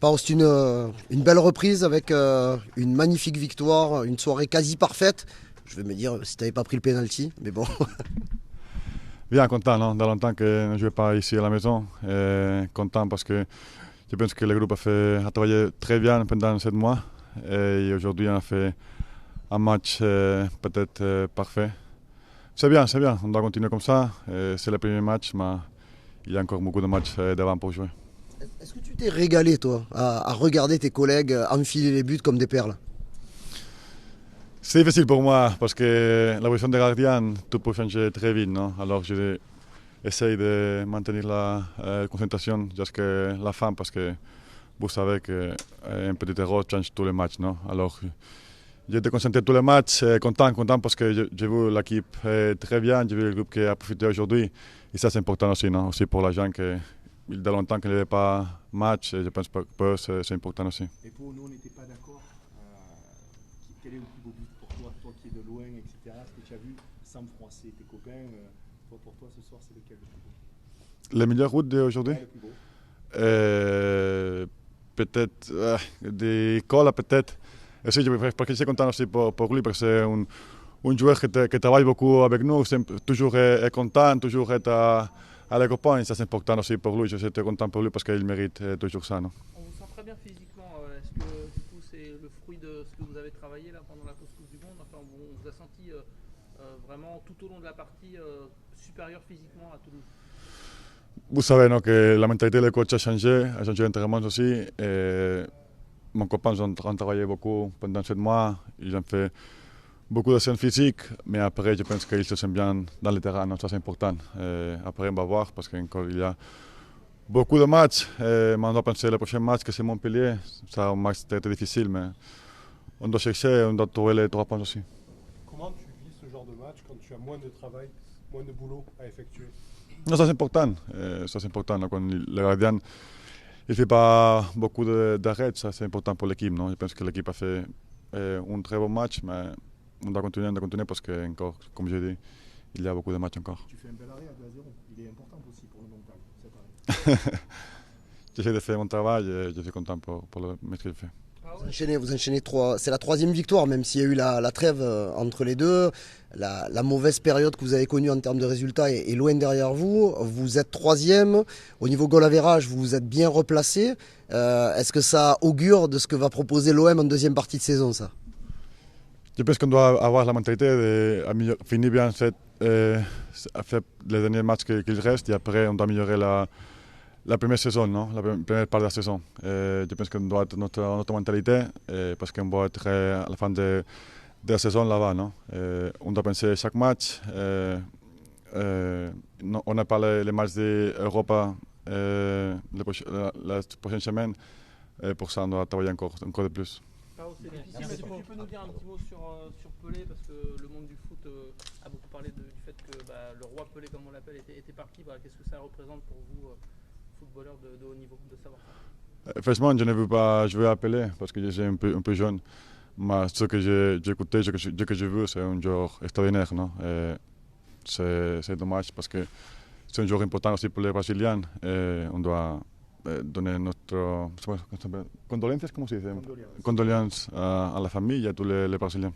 Pao, c'est une belle reprise avec une magnifique victoire, une soirée quasi parfaite. Je vais me dire si tu n'avais pas pris le penalty, mais bon. Bien content, non? Dans longtemps que je ne jouais pas ici à la maison. Et content parce que je pense que le groupe a travaillé très bien pendant 7 mois. Et aujourd'hui, on a fait un match peut-être parfait. C'est bien, on doit continuer comme ça. C'est le premier match, mais il y a encore beaucoup de matchs devant pour jouer. Est-ce que tu t'es régalé, toi, à regarder tes collègues enfiler les buts comme des perles? C'est difficile pour moi parce que la position de gardien, tout peut changer très vite. Non? Alors j'essaie de maintenir la concentration jusqu'à la fin parce que vous savez qu'un petit erreur change tous les matchs. Non? Alors j'étais concentré tous les matchs, content parce que j'ai vu l'équipe très bien, j'ai vu le groupe qui a profité aujourd'hui. Et ça c'est important aussi, non? Aussi pour les gens qui il y a longtemps qu'il n'y avait pas de match, et je pense que c'est important aussi. Et pour nous, on n'était pas d'accord. Quel est le plus beau but pour toi, toi qui es de loin, etc. Ce que tu as vu sans froisser tes copains, toi, pour toi ce soir, c'est lequel le plus beau? Le meilleur route d'aujourd'hui? Ouais, le plus beau. Peut-être des Cola, peut-être. Et si, parce que je suis content aussi pour lui, parce que c'est un joueur qui travaille beaucoup avec nous, toujours est content, toujours est à la copain, ça c'est important aussi pour lui. Je suis très content pour lui parce qu'il mérite toujours ça. Non? On vous sent très bien physiquement. Est-ce que du coup c'est le fruit de ce que vous avez travaillé là pendant la Coupe du Monde? Enfin, on vous a senti vraiment tout au long de la partie supérieur physiquement à Toulouse. Vous savez non, que la mentalité du coach a changé d'entraînement aussi. Et mon copain ont travaillé beaucoup pendant 7 mois. Ils ont fait beaucoup de séances physiques, mais après, je pense qu'ils se sentent bien dans le terrain. Ça, c'est important. Et après, on va voir parce qu'il y a beaucoup de matchs. Et on doit penser le prochain match, que c'est Montpellier. C'est un match très, très difficile, mais on doit chercher, on doit trouver les 3 points aussi. Comment tu vis ce genre de match quand tu as moins de travail, moins de boulot à effectuer? Non, ça, c'est important. Ça, c'est important. Quand le gardien ne fait pas beaucoup d'arrêts, ça, c'est important pour l'équipe. Je pense que l'équipe a fait un très bon match, mais on doit continuer parce que, encore, comme je dis, il y a beaucoup de matchs encore. Tu fais un bel arrêt à 2-0. Il est important aussi pour le mental, cet arrêt. J'essaie de faire mon travail et je suis content pour le match que je fais. Vous enchaînez 3. C'est la 3e victoire, même s'il y a eu la trêve entre les deux. La mauvaise période que vous avez connue en termes de résultats est loin derrière vous. Vous êtes 3e. Au niveau goal average, vous vous êtes bien replacé. Est-ce que ça augure de ce que va proposer l'OM en deuxième partie de saison, ça? Je pense qu'on doit avoir la mentalité de finir bien faire les derniers matchs qu'il reste et après on doit améliorer la première saison, non? La première part de la saison. Je pense qu'on doit être notre mentalité parce qu'on va être à la fin de la saison là-bas. Non? On doit penser chaque match. On n'a pas les matchs d'Europe la prochaine semaine. Pour ça, on doit travailler encore de plus. C'est difficile. Est-ce que tu peux nous dire un petit mot sur Pelé, parce que le monde du foot a beaucoup parlé du fait que le roi Pelé, comme on l'appelle, était parti. Qu'est-ce que ça représente pour vous, footballeur de haut niveau, de savoir ça? Franchement, je ne veux pas jouer à Pelé parce que je suis un peu jeune. Mais ce que j'ai écouté, ce que j'ai vu, c'est un joueur extraordinaire. Non? C'est dommage parce que c'est un joueur important aussi pour les Brésiliens. Et on doit donner notre condoléances, comment se dit? Condoléances à la famille et à tous les Brésiliens.